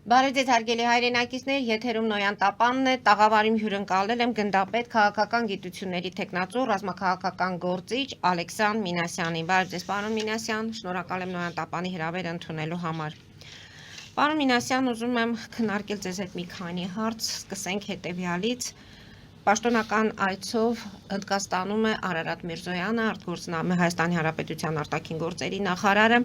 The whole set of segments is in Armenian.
Բարև ձեզ հարգելի հայրենակիցներ, եթերում Նոյան Տապանն է, տաղավարիմ հյուրընկալել եմ գնդապետ քաղաքական գիտությունների թեկնածու ռազմաքաղաքական գործիչ Ալեքսան Մինասյանին։ Բարև ձեզ, պարոն Մինասյան, շնորհակալ եմ Նոյան Տապանի հրավերը ընդունելու համար։ Պարոն Մինասյան, ուզում եմ քննարկել ձեզ հետ մի քանի հարց, սկսենք հետևյալից։ Պաշտոնական այցով Հնդկաստանում է Արարատ Միրզոյանը, Հայաստանի Հանրապետության արտաքին գործերի նախարարը։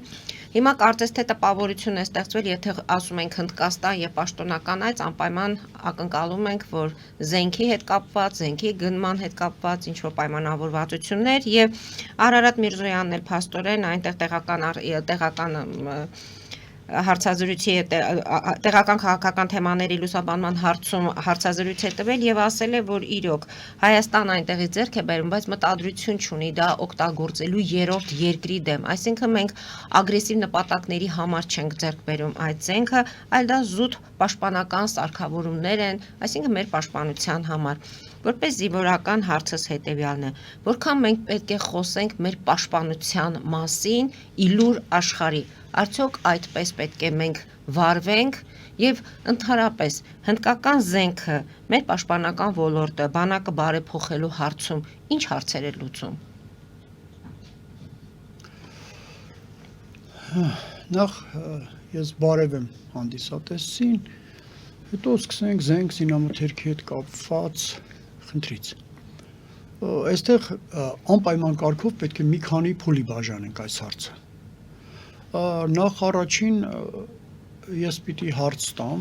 Հիմա կարծես թե տպավորություն է ստեղծվել, եթե ասում ենք Հնդկաստան եւ պաշտոնական այց, անպայման ակնկալում ենք, որ զենքի հետ կապված, զենքի գնման հետ կապված ինչ-որ պայմանավորվածություններ եւ Արարատ Միրզոյանն էլ փաստորեն այնտեղ տեղական հարցազրույցի տեղական քաղաքական թեմաների լուսաբանման հարցում հարցազրույց է տվել եւ ասել է, որ իրոք Հայաստան այնտեղի ձեռք է բերում, բայց մտադրություն չունի դա օգտագործելու երրորդ երկրի դեմ, այսինքն մենք ագրեսիվ նպատակների համար չենք ձեռք բերում այդ զենքը, այլ դա զուտ պաշտպանական սարքավորումներ են, այսինքն մեր պաշտպանության համար։ Որպես զինվորական հարցս հետևյալն է, որքան մենք պետք է խոսենք մեր պաշտպանության մասին իլուր աշխարհի, արդյոք այդպես պետք է մենք վարվենք եւ ընդհանրապես հնդկական զենքը մեր պաշտպանական ոլորտը բանակը բարեփոխելու հարցում ինչ հարցեր է լուծում։ Նախ ես բարև եմ հանդիսատեսին, հետո սկսենք զենք զինամթերքի հետ կապված խնդրից։ Այստեղ անպայման կարգով պետք է մի քանի փուլի բաժանենք այս հարցը։ Նախ առաջին ես պիտի հարց տամ,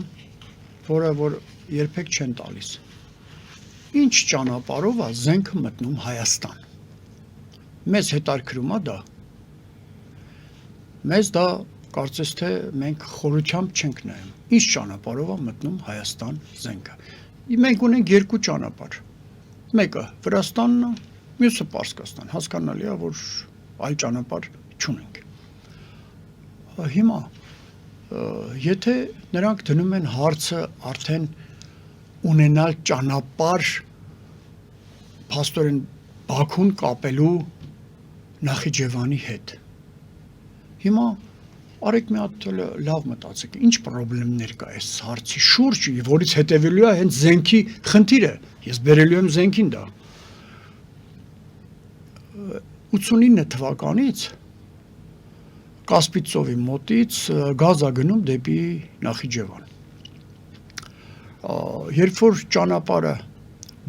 որը որ երբեք չեն տալիս։ Ինչ ճանապարհով է զենքը մտնում Հայաստան։ Մեզ հետաքրքրում է դա։ Մեզ դա կարծես թե մենք խորությամբ չենք նայում։ Ինչ ճանապարհով է մտնում Հայաստան զենքը։ Մենք ունենք երկու ճանապարհ։ Մեկը Վրաստանն է, մյուսը Պարսկաստան, հասկանալի է, որ այլ ճանապարհ չունենք։ Հիմա եթե նրանք դնում են հարցը արդեն ունենալ ճանապարհ փաստորեն Բաքուն կապելու Նախիջևանի հետ։ Հիմա արեք մի հատ լավ մտածեք, ինչ խնդիրներ կա այս հարցի շուրջ, որից հետևելու է հենց զենքի խնդիրը։ Ես բերելու եմ զենքին դա։ 89 թվականից Կասպից ծովի մոտից գազ է գնում դեպի Նախիջևան։ Երբ որ ճանապարհը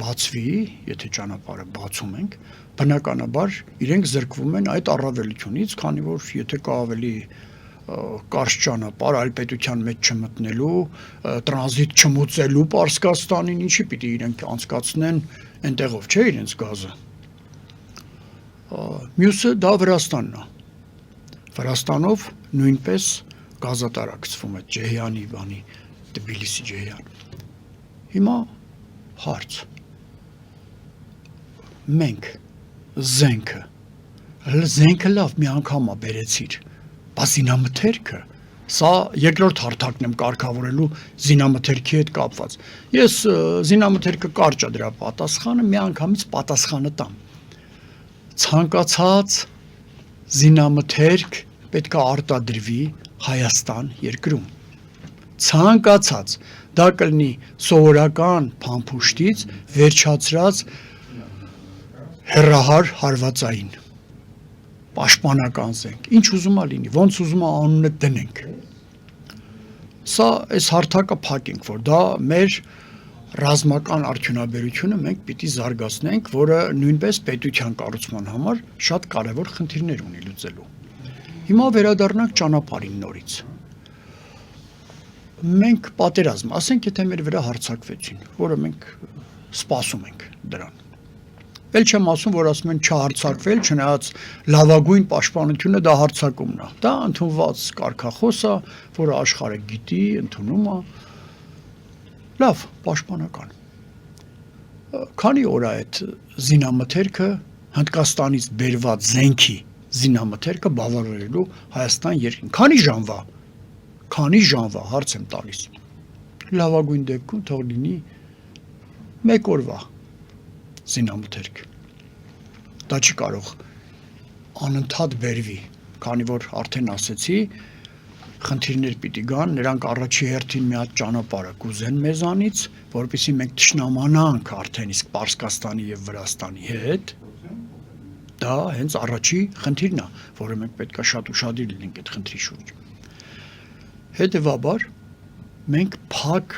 բացվի, եթե ճանապարհը բացում ենք, բնականաբար իրենք զրկվում են այդ առավելությունից, քանի որ եթե կա ավելի կարճ ճանապարհ այլ պետության մեջ չմտնելու, տրանզիտ չմուծելու Պարսկաստանին, ինչի պիտի իրենք անցկացնեն այնտեղով, չէ՞ իրենց գազը։ Մյուսը դա Վրաստանն է։ Վրաստանով նույնպես գազատարակցվում է Ջեհյանի բանի, Թբիլիսի Ջեհյան։ Հիմա հարց։ Մենք զենքը լավ մի անգամ է բերեցիր, բայց զինամթերքը, սա երկրորդ հարթակն եմ կարգավորելու զինամթերքի հետ կապված։ Ես զինամթերքը կարճ է դրա պատասխանը, մի անգամից պատասխանը տամ։ Ցանկացած զինամթերք պետք է արտադրվի Հայաստան երկրում։ Ցանկացած, դա կլինի սովորական փամփուշտից վերջացրած հեռահար հարվածային, պաշտպանական զենք, ինչ ուզում է լինի, ոնց ուզում է անունը դնենք։ Սա այս հարթակը փակենք, որ դա մեր ռազմական արդյունաբերությունը մենք պիտի զարգացնենք, որը նույնպես պետության կառուցման համար շատ կարևոր խնդիրներ ունի լուծելու։ Հիմա վերադառնանք ճանապարհին նորից։ Մենք պատերազմ, ասենք եթե մեր վրա հարձակվեցին, որը մենք սպասում ենք դրան։ Էլ չեմ ասում, որ ասում են չհարձակվել, չնայած լավագույն պաշտպանությունը դա հարձակումն է։ Դա ընդունված կարգախոս է, որը աշխարհը գիտի, ընդունում է։ Լավ, պաշտպանական։ Քանի օր է այդ զինամթերքը Հնդկաստանից բերված զենքի զինամթերքը բավարարելու Հայաստան երկրին։ Քանի ժամվա հարց եմ տալիս։ Լավագույն դեպքում թող լինի 1 օրվա զինամթերք։ Դա չի կարող անընդհատ բերվի, քանի որ արդեն ասեցի, խնդիրներ պիտի գան, նրանք առաջի հերթին մի հատ ճանապարհը կուզեն մեզանից, որովհետեւ մենք ճշնամանանք արդեն իսկ Պարսկաստանի եւ Վրաստանի հետ։ Դա հենց առաջի խնդիրն է, որը մենք պետքա շատ ուշադիր լինենք այդ խնդրի շուրջ։ Հետևաբար մենք փակ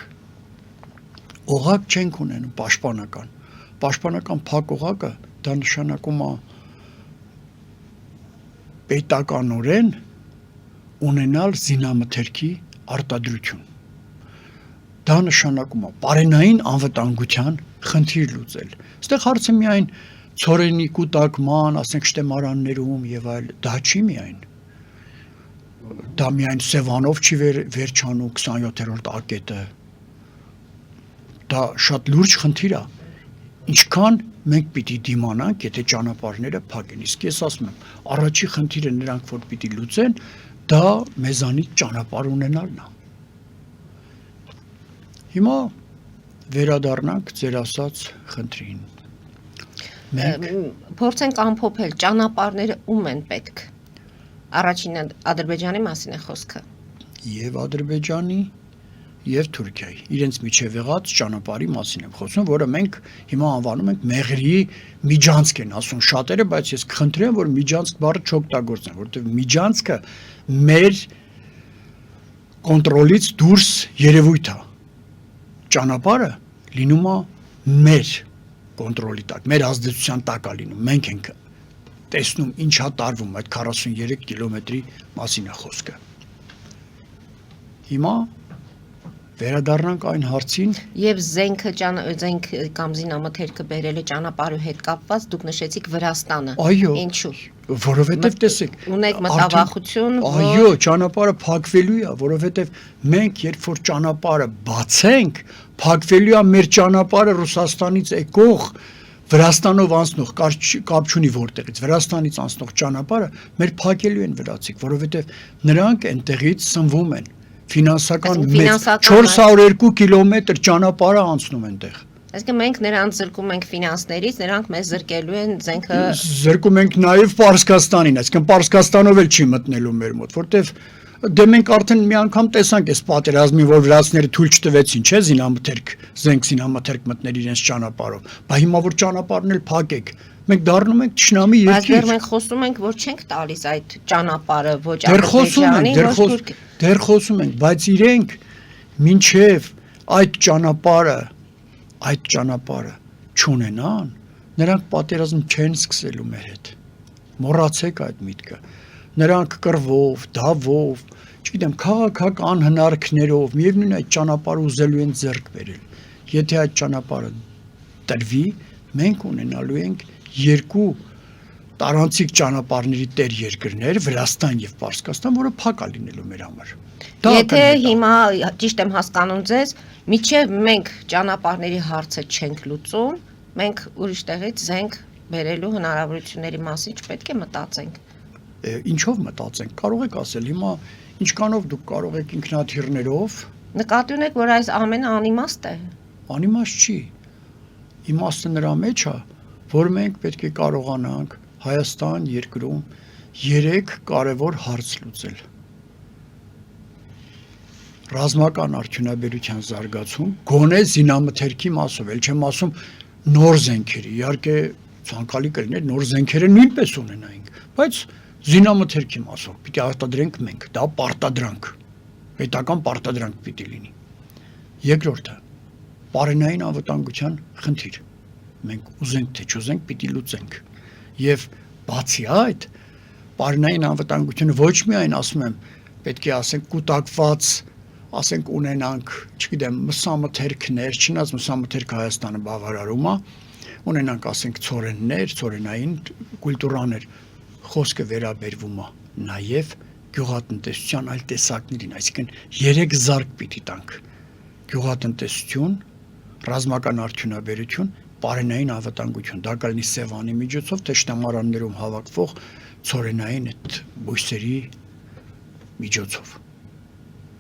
օղակ չենք ունենում պաշտպանական։ Պաշտպանական փակ օղակը դա նշանակում է պետականորեն ունենալ զինամթերքի արտադրություն։ Դա նշանակում է բարենային անվտանգության խնդիր լուծել։ Այստեղ հարցը միայն ցորենի կուտակման, ասենք շտեմարաններում եւ այլ, դա չի միայն։ Դա միայն Սևանով չի վերջանում 27-րդ ակետը։ Դա շատ լուրջ խնդիր է։ Ինչքան մենք պիտի դիմանանք, եթե ճանապարհները փակեն։ Իսկ ես ասում եմ, առաջի խնդիրը նրանք որ պիտի լուծեն, դա մեզանից ճանապարհ ունենալն է։ Հիմա վերադառնանք ձեր ասած խնդրին։ Փորձենք ամփոփել ճանապարհները ում են պետք։ Առաջինը Ադրբեջանի մասին է խոսքը։ Եվ Ադրբեջանի եւ Թուրքիայի իրենց միջև եղած ճանապարհի մասին եմ խոսում, որը մենք հիմա անվանում ենք Մեղրիի միջանցք են ասում շատերը, բայց ես կխնդրեմ, որ միջանցք բառը չօգտագործեն, որովհետեւ միջանցքը մեր կոնտրոլից դուրս երևույթ է։ Ճանապարհը լինում է մեր կոնտրոլի տակ, մեր ազդեցության տակ է լինում։ Մենք ենք տեսնում ինչա տարվում այդ 43 կիլոմետրի մասին է խոսքը։ Հիմա վերադառնանք այն հարցին Եվ զենք կամ զինամթերքը բերելը ճանապարհի հետ կապված դուք նշեցիք Վրաստանը։ Այո, Ինչու։ որովհետև տեսեք, ունեք մտավախություն, այո, ճանապարհը փակվելու է, որովհետև մենք երբ որ ճանապարհը բացենք, փակվելու է մեր ճանապարհը Ռուսաստանից եկող Վրաստանով անցնող կապ չունի որտեղից Վրաստանից անցնող ճանապարհը մեր փակելու են վրացիք, որովհետև նրանք այնտեղից սնվում են ֆինանսական 402 կիլոմետր ճանապարհը անցնում այնտեղ։ Այսինքն մենք նրանց զրկում ենք ֆինանսներից, նրանք մեզ զրկելու են զենքը։ Զրկում ենք նաև Պարսկաստանին, այսինքն Պարսկաստանով էլ չի մտնելու մեր մոտ, որտեվ դե մենք արդեն մի անգամ տեսանք այս պատերազմին, որ վրացիները թույլ չտվեցին, չէ, զինամթերք մտնել իրենց ճանապարհով։ Բայց հիմա որ ճանապարհն էլ փակեք, մենք դառնում ենք ճշնամի երկիր։ Բայց մենք խոսում ենք, որ չենք տալիս այդ ճանապարհը ոչ Ադրբեջանի, ոչ Թուրքիայի։ Դեռ խոսում ենք, բայց իրենք մինչև այդ ճանապարհը չունենան, նրանք պատերազմ չեն սկսելու մեր հետ։ Մոռացեք այդ միտքը։ Նրանք կռվով, դավով, չգիտեմ, քաղաքական հնարքներով, միևնույն այդ ճանապարհը ուզելու են ձեռք բերել։ Եթե այդ ճանապարհը տրվի, մենք ունենալու ենք երկու տարանցիկ ճանապարհների տեր երկրներ, Վրաստան եւ Պարսկաստան, որը փակ է լինելու մեր համար։ Եթե հիմա ճիշտ եմ հասկանում ձեզ, միջև մենք ճանապարհների հարցը չենք լուծում, մենք ուրիշ տեղից զենք բերելու հնարավորությունների մասին չպետք է մտածենք։ Ինչով մտածենք, կարող եք ասել, հիմա ինչքանով դուք կարող եք ինքնաթիռներով։ Նկատի ունեք, որ այս ամենը անիմաստ է։ Անիմաստ չի։ Իմաստը նրա մեջ է, որ մենք պետք է կարողանանք Հայաստան երկրում 3 կարևոր հարց լուծել։ Ռազմական արդյունաբերության զարգացում, գոնե զինամթերքի մասով, էլ չեմ ասում նոր զենքերի, իհարկե ցանկալի կլիներ նոր զենքերը նույնպես ունենայինք, բայց զինամթերքի մասով պիտի արտադրենք մենք, դա պարտադրանք, պետական պարտադրանք պիտի լինի։ Երկրորդը, բարենային անվտանգության խնդիր, մենք ուզենք թե չուզենք պիտի լուծենք, եւ բացի այդ, բարենային անվտանգությունը ոչ միայն ասում եմ, պետք է ասենք կուտակված ասենք ունենանք, չգիտեմ, մսամթերքներ, չնայած մսամթերքը Հայաստանը բավարարում է, ունենանք ասենք ցորեններ, ցորենային կուլտուրաներ, խոսքը վերաբերվում է նաև գյուղատնտեսության այլ տեսակներին, այսինքն 3 զարկ պիտի տանք. գյուղատնտեսություն, ռազմական արդյունաբերություն, բարենային անվտանգություն, դա կլինի Սևանի միջոցով, թե շտամարաններում հավաքվող ցորենային այդ բույսերի միջոցով։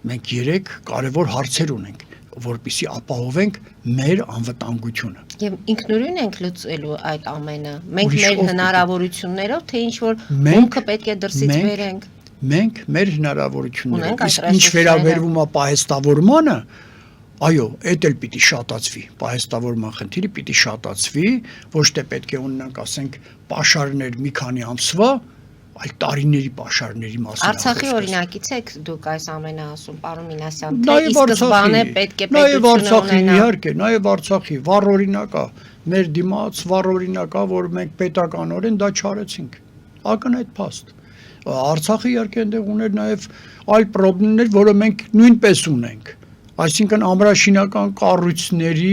Մենք 3 կարևոր հարցեր ունենք, որպեսզի ապահովենք մեր անվտանգությունը։ Եվ ինքնուրույն ենք լուծելու այդ ամենը։ Մենք մեր հնարավորություններով, թե ինչ որ մուտքը պետք է դրսից բերենք։ Մենք մեր հնարավորությունները, Ունենք այդ իսկ ինչ ռեսուրսները։ վերաբերվում է պահեստավորմանը, այո, էդ էլ պիտի շատացվի, պահեստավորման խնդիրը պիտի շատացվի, ոչ թե պետք է ունենանք, ասենք, պաշարներ մի քանի ամսվա, այլ տարիների պաշարների մասին։ Արցախի օրինակից եք դուք այս ամենը ասում, պարոն Մինասյան, թե ի Նաև սկզբանե պետք է նաև պետությունը Արցախի, ունենա։ իհարկե, նաև Արցախի վառ օրինակ է, մեր դիմաց վառ օրինակ է, որ մենք պետականորեն դա չարեցինք։ Ակնհայտ փաստ։ Արցախը իհարկե այնտեղ ուներ նաև այլ խնդիրներ, որը մենք նույնպես ունենք։ Այսինքն ամրաշինական կառույցների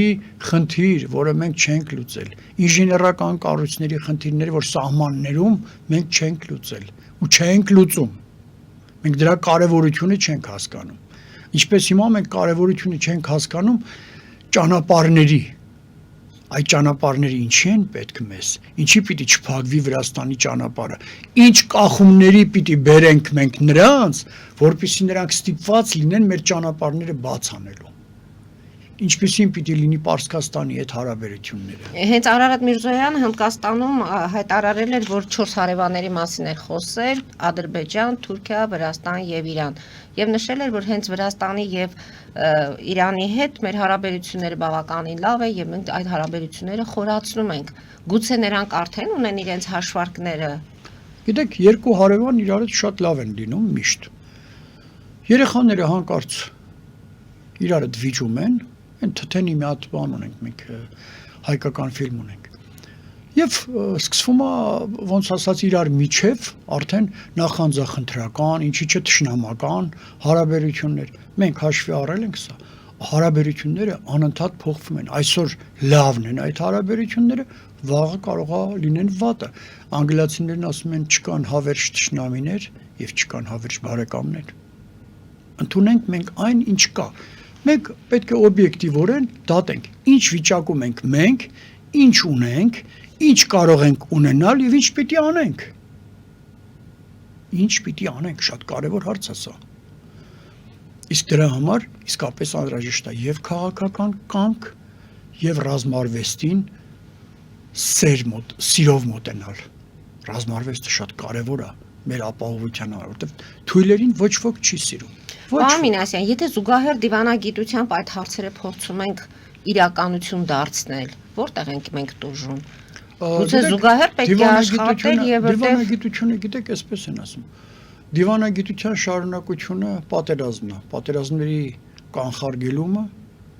խնդիր, որը մենք չենք լուծել, ինժեներական կառույցների խնդիրները, որ սահմաններում մենք չենք լուծել ու չենք լուծում։ Մենք դրա կարևորությունը չենք հասկանում։ Ինչպես հիմա մենք կարևորությունը չենք հասկանում ճանապարհների։ Այդ ճանապարհները ինչի են պետք մեզ։ Ինչի պիտի չփակվի Վրաստանի ճանապարհը։ Ինչ կախումների պիտի բերենք մենք նրանց, որպեսզի նրանք ստիպված լինեն մեր ճանապարհները բաց անելու։ Ինչպեսին պիտի լինի Պարսկաստանի հետ հարաբերությունները։ Հենց Արարատ Միրզոյանը Հնդկաստանում հայտարարել էր, որ 4 հարևանների մասին էր խոսել՝ Ադրբեջան, Թուրքիա, Վրաստան եւ Իրան, եւ նշել էր, որ հենց Վրաստանի եւ Իրանի հետ մեր հարաբերությունները բավականին լավ է եւ մենք այդ հարաբերությունները խորացնում ենք։ Գուցե նրանք արդեն ունեն իրենց հաշվարկները։ Գիտեք, երկու հարևան իրար հետ շատ լավ են լինում միշտ։ Երեխաները հանկարծ իրար հետ վիճում են, այն թթենի մի հատ բան ունենք մենք հայկական ֆիլմ ունենք։ Եվ սկսվում է ոնց ասած իրար միջև արդեն նախանձախնդրական, ինչի՞ չէ թշնամական հարաբերություններ։ Մենք հաշվի առել ենք սա։ Հարաբերությունները անընդհատ փոխվում են։ Այսօր լավն են այդ հարաբերությունները, վաղը կարող է լինեն վատը։ Անգլիացիներն ասում են չկան հավերժ թշնամիներ եւ չկան հավերժ բարեկամներ։ Ընդունենք մենք այն, ինչ կա։ Մենք պետք է օբյեկտիվորեն դատենք, ինչ վիճակում ենք մենք, ինչ ունենք, ինչ կարող ենք ունենալ եւ ինչ պիտի անենք։ Ինչ պիտի անենք, շատ կարեւոր հարց է սա։ Իսկ դրա համար իսկապես անհրաժեշտ է եւ քաղաքական կամք եւ ռազմարվեստին սիրով մոտենալ։ Ռազմարվեստը շատ կարեւոր է մեր ապահովության համար, որովհետեւ թույլերին ոչ ոք չի սիրում։ Պարոն Մինասյան, եթե զուգահեռ դիվանագիտությամբ այդ հարցերը փորձում ենք իրականություն դարձնել, որտեղ ենք մենք տուժում։ Գուցե զուգահեռ պետք է աշխատել եւ դիվանագիտությունը, գիտեք, այսպես են ասում։ Դիվանագիտության շարունակությունը պատերազմն է, պատերազմների կանխարգելումը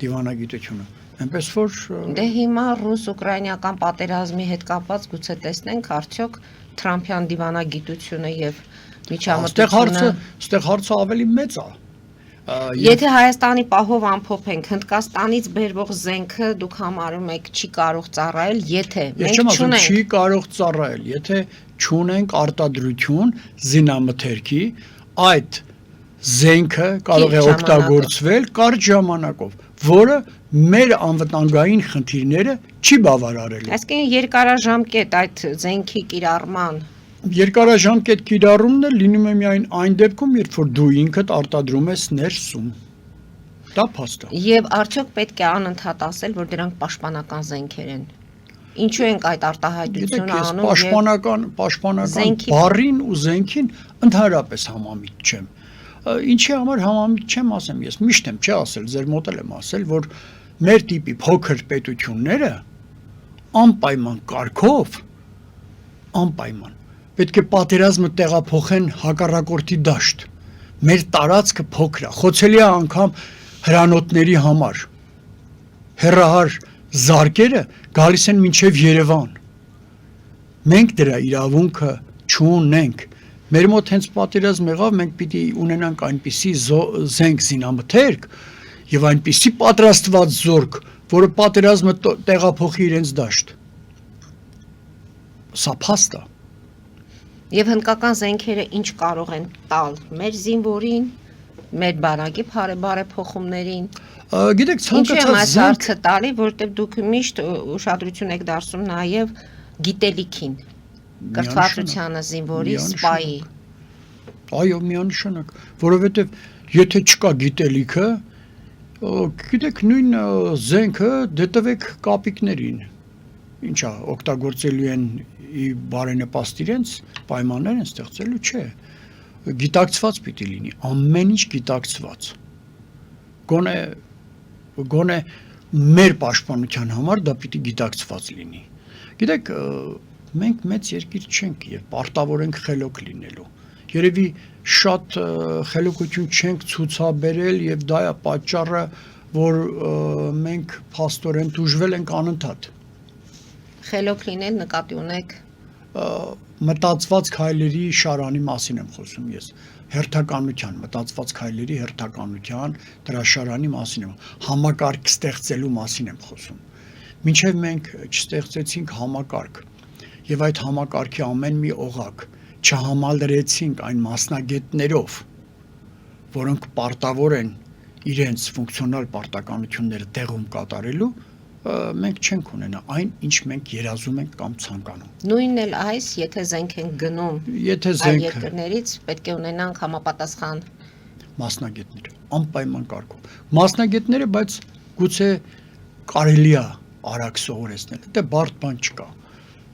դիվանագիտությունը։ Այնպես որ դե հիմա ռուս-ուկրաինական պատերազմի հետ կապված գուցե տեսնենք արդյոք Թրամփյան դիվանագիտությունը եւ միջամտությունը։ Այստեղ հարցը ավելի մեծ է։ Եթե Հայաստանի պահով ամփոփենք, Հնդկաստանից բերվող զենքը դուք համարում եք չի կարող ծառայել, եթե մենք չունենք։ Չի կարող ծառայել, եթե չունենք արտադրություն զինամթերքի, այդ զենքը կարող է օգտագործվել կարճ ժամանակով, որը մեր անվտանգային խնդիրները չի բավարարելու։ Այսինքն երկարաժամկետ այդ զենքի կիրառման Երկարաժամկետ կիրառումն է լինում է միայն այն դեպքում, երբ որ դու ինքդ արտադրում ես ներսում։ Դա փաստ է։ Եվ արդյոք պետք է անընդհատ ասել, որ դրանք պաշտպանական զենքեր են։ Ինչու ենք այդ արտահայտությունը անում։ Պաշտպանական բառին ու զենքին ընդհանրապես համամիտ չեմ։ Ինչի համար համամիտ չեմ ասեմ, ես միշտ եմ չի ասել, ձեր մոտ էլ եմ ասել, որ մեր տիպի փոքր պետությունները անպայման կարգով անպայման պետք է պատերազմը տեղափոխեն հակառակորդի դաշտ։ Մեր տարածքը փոքր է, խոցելի է անգամ հրանոթների համար։ Հեռահար զարկերը գալիս են մինչև Երևան։ Մենք դրա իրավունքը չունենք։ Մեր մոտ հենց պատերազմ եղավ, մենք պիտի ունենանք այնպիսի զենք զինամթերք եւ այնպիսի պատրաստված զորք, որը պատերազմը տեղափոխի իրենց դաշտ։ Սա փաստ է։ Եվ հնդկական զենքերը ինչ կարող են տալ մեր զինվորին, մեր բանակի բարեփոխումներին։ Գիտեք, ցանկացած զենք տալի, որտեղ դուք միշտ ուշադրություն եք դարձնում նաև գիտելիքին, կրթվածությանը զինվորի, սպայի։ Այո, միանշանակ, որովհետև եթե չկա գիտելիքը, գիտեք, նույն զենքը դետվեք կապիկներին։ Ինչա, օգտագործելու են բարենպաստ իրենց պայմաններ են ստեղծելու, չէ։ գիտակցված պիտի լինի, ամեն ինչ գիտակցված։ Գոնե մեր պաշտպանության համար դա պիտի գիտակցված լինի։ Գիտեք, մենք մեծ երկիր չենք եւ պարտավոր ենք խելոք լինելու։ Երևի շատ խելոքություն չենք ցուցաբերել եւ դա է պատճառը, որ մենք փաստորեն դժվել ենք անընդհատ։ Խելոք լինել նկատի ունեք Մտածված քայլերի շարանի մասին եմ խոսում ես։ Հերթականության, մտածված քայլերի հերթականության դրա շարանի մասին եմ, համակարգ ստեղծելու մասին եմ խոսում։ Մինչև մենք չստեղծեցինք համակարգ եւ այդ համակարգի ամեն մի օղակ չհամալրեցինք այն մասնագետներով, որոնք պարտավոր են իրենց ֆունկցիոնալ պարտականությունները տեղում կատարելու, մենք չենք ունենա այն, ինչ մենք երազում ենք կամ ցանկանում։ Նույնն էլ այս, եթե զենք ենք գնում այլ երկրներից, պետք է ունենանք համապատասխան մասնագետներ, անպայման կարգով։ Մասնագետները, բայց գուցե կարելի է արագ սովորեցնել, դա բարդ բան չկա,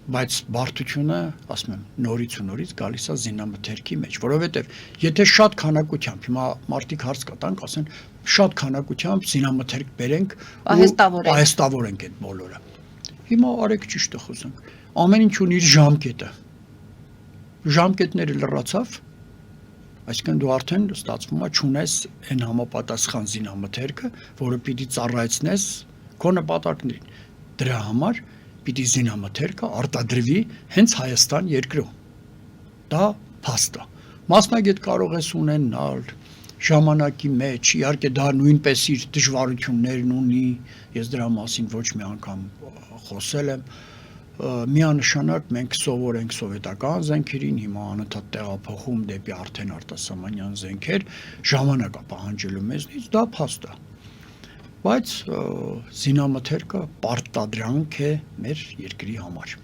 բայց բարդությունը, ասում եմ, նորից ու նորից գալիս է զինամթերքի մեջ, որովհետև եթե շատ քանակությամբ, հիմա մարդիկ հարց կտանք, ասեն, շատ քանակությամբ զինամթերք բերենք ու պահեստավորենք այդ բոլորը։ Հիմա արեք ճիշտը խոսենք։ Ամեն ինչ ունի իր ժամկետը։ Ժամկետները լրացավ, այսինքն դու արդեն ստացվում է չունես այն համապատասխան զինամթերքը, որը պիտի ծառայեցնես քո նպատակներին։ Դրա համար պիտի զինամթերքը արտադրվի հենց Հայաստան երկրում։ Դա փաստ է։ Մասնագետ կարող ես ունենալ ժամանակի մեջ, իհարկե դա նույնպես իր դժվարություններն ունի, ես դրա մասին ոչ մի անգամ խոսել եմ, միանշանակ մենք սովորենք սովետական զենքերին, հիմա անընդհատ տեղափոխում դեպի արդեն արտասահմանյան զենքեր, ժամանակ է պահանջելու մեզնից, դա փաստ է։ Բայց զինամթերքը պարտադրանք է մեր երկրի համար։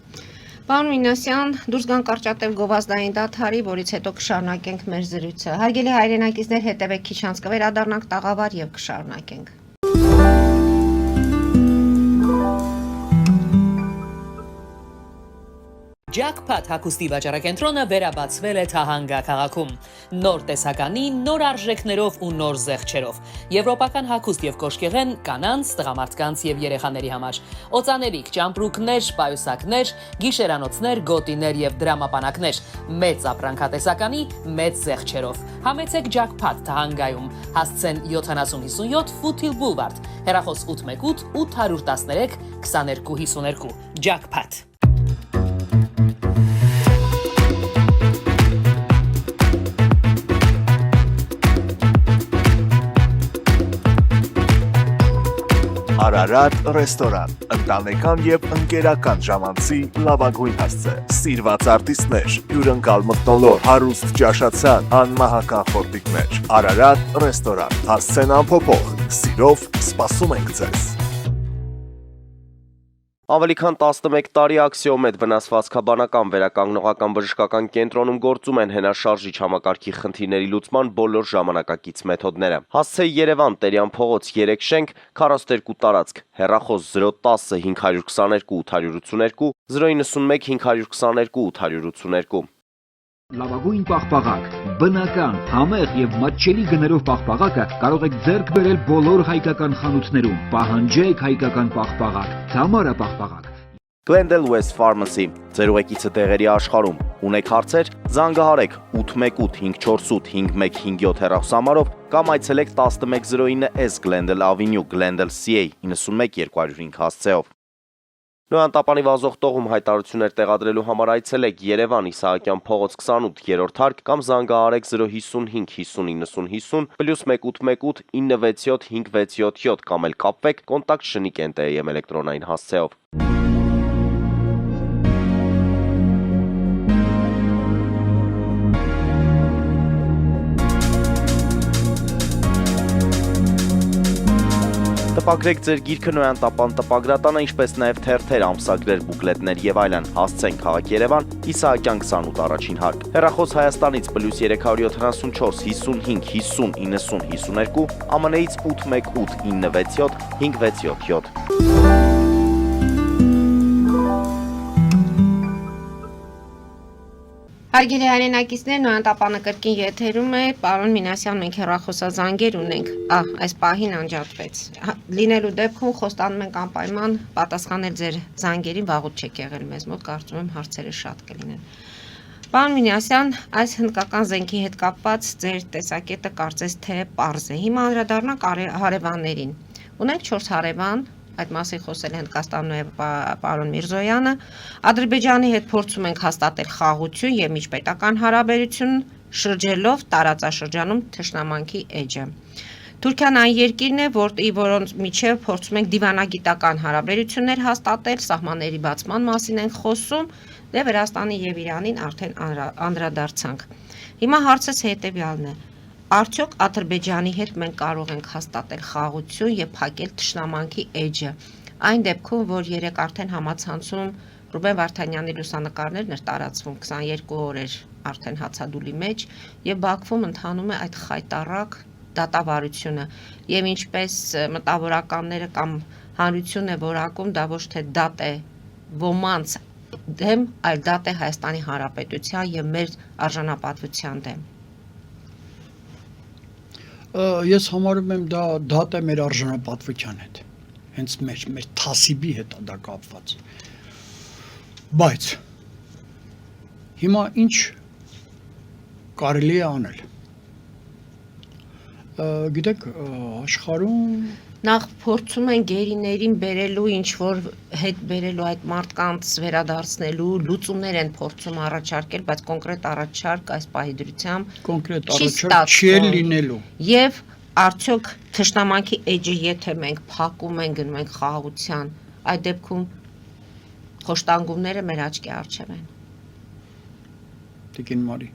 Պարոն Մինասյան, դուրս գանք կարճատև գովազդային դադարի, որից հետո կշարունակենք մեր զրույցը։ Հարգելի հայրենակիցներ, հետևեք քիչ անց կվերադառնանք տաղավար եւ կշարունակենք։ Jackpot հագուստի վաճառակենտրոնը վերաբացվել է Թահանգա քաղաքում։ Նոր տեսականի, նոր արժեքներով ու նոր զեղչերով։ Եվրոպական հագուստ եւ կոշկեղեն կանանց, տղամարդկանց եւ երեխաների համար։ Օծանելիք, ճամպրուկներ, պայուսակներ, գիշերանոցներ, գոտիներ եւ դրամապանակներ։ Մեծ ապրանքատեսականի, մեծ զեղչերով։ Համեցեք Jackpot Թահանգայում։ Հասցեն 7057 Foothill Boulevard։ Հեռախոս 818 813 2252։ Jackpot։ Արարատ ռեստորան, ընտանեկան եւ ընկերական ժամանցի լավագույն հասցե, սիրված արտիստներ, հյուրընկալ մթնոլորտ, հարուստ ճաշացան, անմահական խորտիկներ, Արարատ ռեստորան, հասցեն անփոփոխ, սիրով սպասում ենք ձեզ։ Ավելի քան 11 տարի Աքսիոմեդ վնասվածքաբանական վերականգնողական բժշկական կենտրոնում գործում են հենաշարժիչ համակարգի խնդիրների լուծման բոլոր ժամանակակից մեթոդները։ Հասցեի Երևան, Տերյան փողոց 3 շենք, 42 տարածք, հեռախոս 010 522 882, 091 522 882։ Լավագույն պաղպաղակ, բնական, համեղ եւ մատչելի գներով պաղպաղակը կարող եք ձեռք բերել բոլոր հայկական խանութներում։ Պահանջեք հայկական պաղպաղակ, Թամարա պաղպաղակ։ Glendale West Pharmacy, ձեր ուղեկիցը տեղերի աշխարհում։ Ունեք հարցեր, զանգահարեք 818 548 5157 հեռախոսահամարով կամ այցելեք 1109S Glendale Avenue, Glendale CA 91205 հասցեով։ Նոյան Տապանի վազող տողում հայտարարություններ տեղադրելու համար այցելեք Երևան, Իսահակյան փողոց 28 3-րդ հարկ կամ զանգահարեք 055 50 90 50 +188 967 567 կամ էլ կապվեք կոնտակտ Շնիկ NTM էլեկտրոնային հասցեով։ Տպագրեք ձեր գիրքը Նոյան Տապան տպագրատանը, ինչպես նաև թերթեր, ամսագրեր, բուկլետներ եւ այլն։ Հասցեն քաղաք Երևան, Իսահակյան 28 առաջին հարկ։ Հեռախոս Հայաստանից +374 55 50 90 52, ԱՄՆ-ից 818 967 567։ Հարգելի հայրենակիցներ, նոյանտապանը կրկին եթերում է, պարոն Մինասյան, մենք հեռախոսազանգեր ունենք, այս պահին անջատվեց, լինելու դեպքում խոստանում ենք անպայման պատասխանել ձեր զանգերին, վաղուց չեք եղել մեզ մոտ, կարծում եմ հարցերը շատ կլինեն։ Պարոն Մինասյան, այս հնդկական զենքի հետ կապված ձեր տեսակետը կարծես թե պարզ է, հիմա անդրադառնանք հարևաններին, ունենք 4 հարևան, այդ մասին խոսել է Հնդկաստանն ու պարոն Միրզոյանը, Ադրբեջանի հետ փորձում ենք հաստատել խաղաղություն եւ միջպետական հարաբերություն, շրջելով տարածաշրջանում թշնամանքի էջը։ Թուրքիան այն երկիրն է, որոնց միջև փորձում ենք դիվանագիտական հարաբերություններ հաստատել, սահմանների բացման մասին ենք խոսում, դե Վրաստանի եւ Իրանին արդեն անդրադարձանք։ Հիմա հարցս հետեւյալն է. Արդյոք Ադրբեջանի հետ մենք կարող ենք հաստատել խաղաղություն եւ փակել թշնամանքի էջը։ Այն դեպքում, որ երեք արդեն համացանցում Ռուբեն Վարդանյանի լուսանկարներն էր տարածվում 22 օրեր արդեն հացադուլի մեջ եւ Բաքվում ընթանում է այդ խայտառակ դատավարությունը եւ ինչպես մտավորականները կամ հանրությունն է որակում, դա ոչ թե դատ է ոմանց դեմ, այլ դատ է Հայաստանի Հանրապետության եւ մեր արժանապատվության դեմ։ Ես համարում եմ դա դատ է մեր արժանապատվության հետ, հենց մեր թասիբի հետ դա կապված։ Բայց հիմա ինչ կարելի է անել։ Գիտեք, աշխարհում Նախ փորձում են գերիներին բերելու ինչ որ հետ բերելու այդ մարդկանց վերադարձնելու լուծումներ են փորձում առաջարկել, բայց կոնկրետ առաջարկ այս պահի դրությամբ կոնկրետ չի առաջարկ չի ստացվում։ լինելու։ Եվ արդյոք թշնամանքի էջը եթե մենք փակում ենք գնում ենք խաղաղության, այդ դեպքում խոշտանգումները մեր աչքի առջև են։ Տիկին Մարի,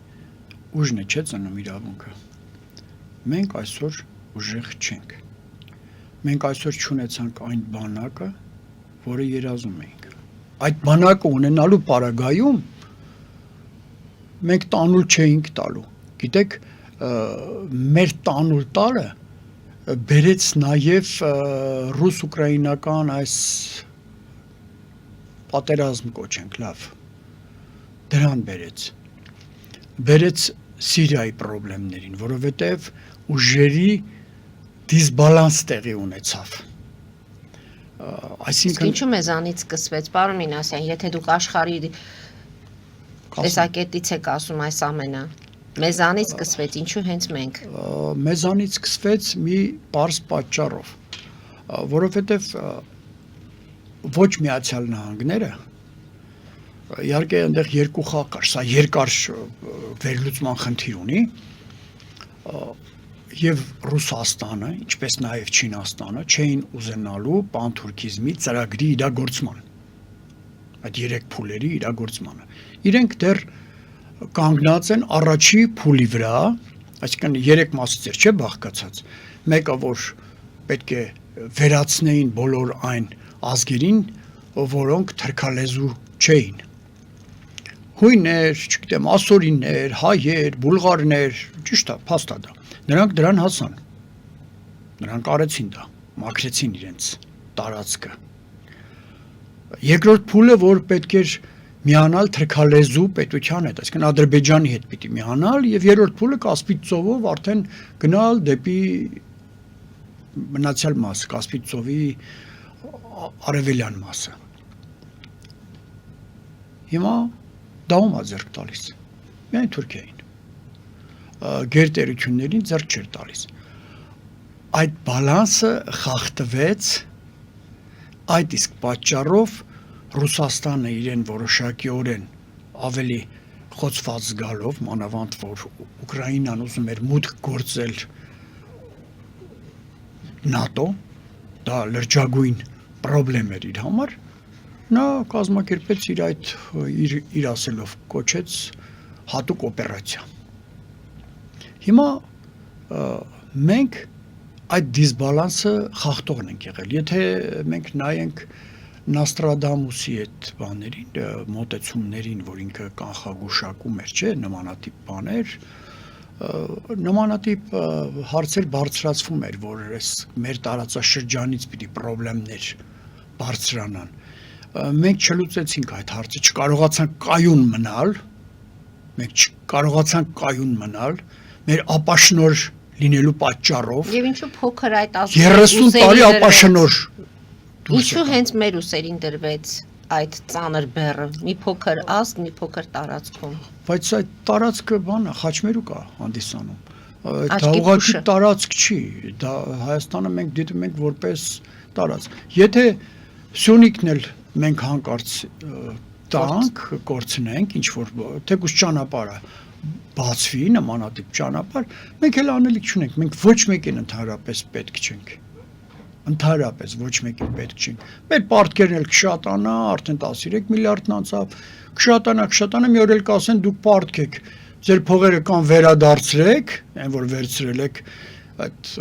ուժն է չէ ծնում իրավունքը։ Մենք այսօր ուժեղ չենք։ Մենք այսօր չունեցանք այն բանակը, որը երազում էինք։ Այդ բանակը ունենալու պարագայում մենք տանուլ չէինք տալու։ Գիտեք, մեր տանուլ տալը բերեց նաև ռուս-ուկրաինական այս պատերազմ կոչենք, լավ։ Դրան բերեց Սիրիայի խնդիրներին, որովհետև ուժերի դիսբալանս տեղի ունեցավ։ Այսինքն Ինչու մեզանից սկսվեց, պարոն Մինասյան, եթե դուք աշխարհի տեսակետից եք ասում այս ամենը, մեզանից սկսվեց, ինչու հենց մենք։ Մեզանից սկսվեց մի պարզ պատճառով, որովհետև ոչ Միացյալ Նահանգները, իհարկե այնտեղ երկու խաղ կար, սա երկար վերլուծման խնդիր ունի, եւ Ռուսաստանը, ինչպես նաեւ Չինաստանը չէին ուզենալու պանթուրքիզմի ծրագրի իրագործման։ Այդ երեք փուլերի իրագործմանը։ Իրենք դեռ կանգնած են առաջի փուլի վրա, այսինքն երեք մասից չէ բաղկացած։ Մեկը որ պետք է վերացնեին բոլոր այն ազգերին, որոնք թրքալեզու չէին։ Հույներ, չգիտեմ, ասորիներ, հայեր, բուլղարներ, ճիշտ է, փաստ է դա։ Նրանք դրան հասան, նրանք արեցին դա, մաքրեցին իրենց տարածքը։ Երկրորդ փուլը, որ պետք էր միանալ թրքալեզու պետության հետ, այսինքն Ադրբեջանի հետ պիտի միանալ, եւ երրորդ փուլը Կասպից ծովով արդեն գնալ դեպի մնացյալ մասը, Կասպից ծովի արևելյան մասը։ Հիմա դա ում է ձեռք տալիս։ Միայն Թուրքիային։ Գերտերություններին ձեռք չէր տալիս։ Այդ բալանսը խախտվեց, այդ իսկ պատճառով Ռուսաստանը իրեն որոշակիորեն ավելի խոցված զգալով, մանավանդ որ Ուկրաինան ուզում էր մուտք գործել ՆԱՏՕ, դա լրջագույն խնդրեմ էր իր համար, նա կազմակերպեց իր ասելով կոչեց հատուկ օպերացիա։ Հիմա մենք այդ դիսբալանսը խախտողն ենք եղել։ Եթե մենք նայենք Նաստրադամուսի այդ բաներին, մոտեցումներին, որ ինքը կանխագուշակում էր, չէ, նմանատիպ բաներ, նմանատիպ հարցեր բարձրացվում էր, որ այս մեր տարածաշրջանից պիտի խնդիրներ բարձրանան։ Մենք չլուծեցինք այդ հարցը, չկարողացանք կայուն մնալ, Մենք չկարողացանք կայուն մնալ մեր ապաշնոր լինելու պատճառով Եվ ինչու փոքր այդ 30 տարի ապաշնոր Ինչու հենց մեր ուսերին դրվեց այդ ծանր բեռը, մի փոքր ազգ, մի փոքր տարածքում։ Բայց այդ տարածքը բանը խաչմերուկ է հանդիսանում։ Դա Աչքի ուղղակի փուշը։ տարածք չի, դա Հայաստանը մենք դիտում ենք որպես տարածք։ Եթե Սյունիքն էլ մենք հանկարծ տանք, կորցնենք ինչ որ թեկուզ ճանապարհը բացվի նմանատիպ ճանապարհ, մենք էլ անելիք չունենք, մենք ոչ մեկին ընդհանրապես պետք չենք։ Ընդհանրապես ոչ մեկին պետք չենք։ Մեր պարտքերն էլ կշատանա, արդեն 13 միլիարդն անցավ, կշատանա, մի օր էլ կասեն դուք պարտք եք, ձեր փողերը կան վերադարձրեք, այն որ վերցրել եք այդ